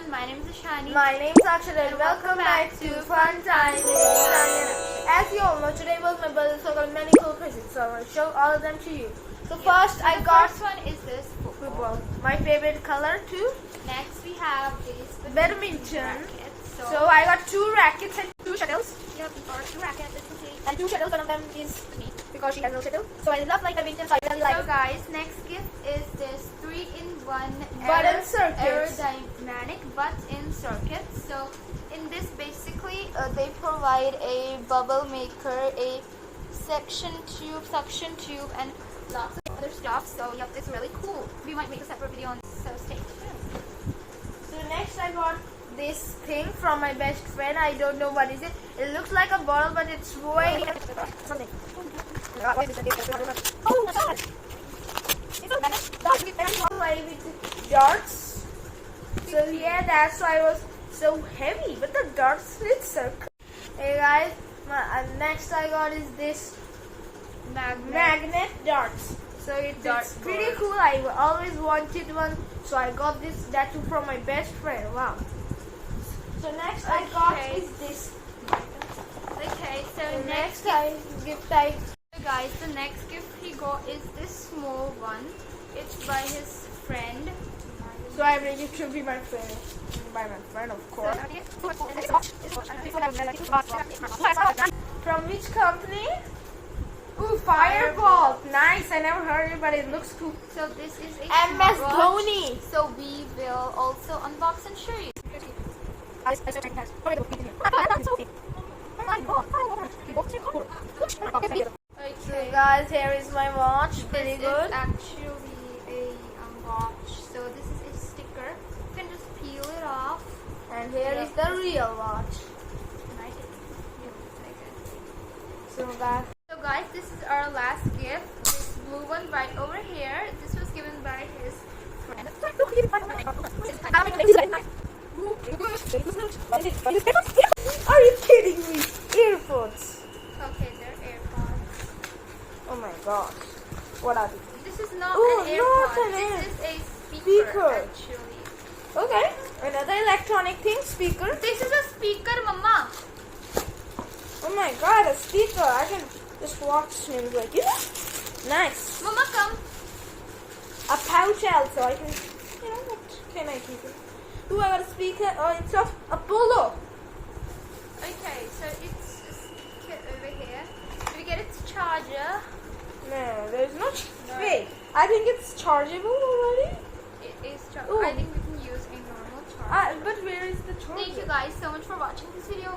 My name is Shani. My name is Akshat and welcome back to Fun Time with Shani. As you all know, today was my birthday, so I got many cool presents, so I will show all of them to you. So first I got first one is this football, my favorite color too. Next we have this Badminton. rackets. So I got 2 rackets and 2 shuttles. Yep, we got 2 rackets. And 2 shuttles, one of them is me because she has no shuttle. So I love badminton, so I really like So guys, next gift is this 3-in-1 button circuits. aerodynamic butt-in circuit. So in this basically they provide a bubble maker, a suction tube and lots of other stuff. So yep, it's really cool. We might make a separate video on this, so stay tuned. So next I got this thing from my best friend. I don't know what is it. It looks like a bottle, but it's way something. Oh my god! Play with darts. So yeah, that's why it was so heavy. But the darts did so cool. Hey guys, next I got is this magnet darts. So it's pretty cool. I always wanted one, so I got that too from my best friend. Wow. So next I got is this. Okay, so next gift So guys, the next gift he got is this small one. It's by his friend. So I bring it to be my friend. By my friend, of course. From which company? Ooh, Fireball. Nice. I never heard it, but it looks cool. So this is a MS smartwatch. Dhoni. So we will also unbox and show you. So guys, here is my watch. Pretty This good. is actually a watch. So this is a sticker. You can just peel it off. And here is the real watch. So guys, This is our last gift. This blue one right over here. This was given by his friend. are you kidding me? Earphones. Okay, they're AirPods. Oh my gosh. What are these? This is not Ooh, an not AirPod. an This is a speaker, speaker. actually. Okay. Another electronic thing, speaker. This is a speaker, Mama. Oh my god, a speaker. I can just watch music. Nice. Mama, come. A pouch also. I can, what can I keep it? Ooh, I got a speaker. Oh, it's of Apollo. Okay, so it's a speaker over here. Do we get its charger? No, there's no. Wait, I think it's chargeable already. It is charger. Ooh. I think we can use a normal charger. But where is the charger? Thank you guys so much for watching this video.